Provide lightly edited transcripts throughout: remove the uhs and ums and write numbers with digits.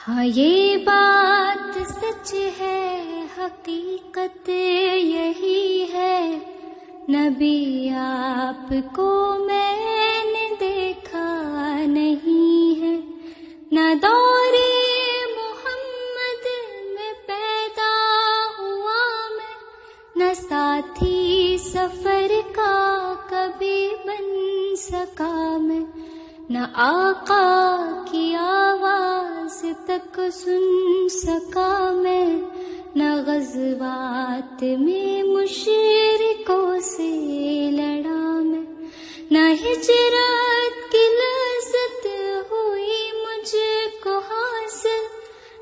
ہاں یہ بات سچ ہے، حقیقت یہی ہے، نبی آپ کو میں نے دیکھا نہیں ہے، نہ دور محمد میں پیدا ہوا میں، نہ ساتھی سفر کا کبھی بن سکا میں، نہ آقا کی آواز تک سن سکا میں، نہ غزوات میں مشرکوں سے لڑا میں، نہ ہجرت کی لذت ہوئی مجھ کو حاصل،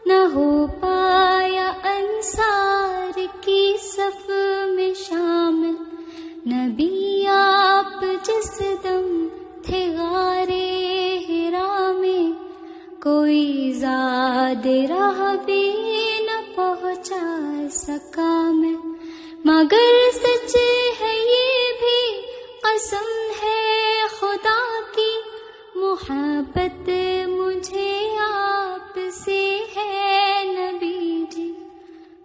نہ ہو پایا انصار کی صف میں شامل، نبی آپ جس دم تھے غارِ حرا میں، کوئی زاد راہ بھی نہ پہنچا سکا میں، مگر سچ ہے یہ بھی قسم ہے خدا کی، محبت مجھے آپ سے ہے نبی جی،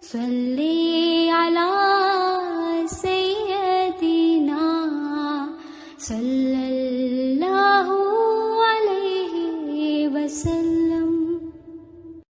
صلی علی سیدنا صلی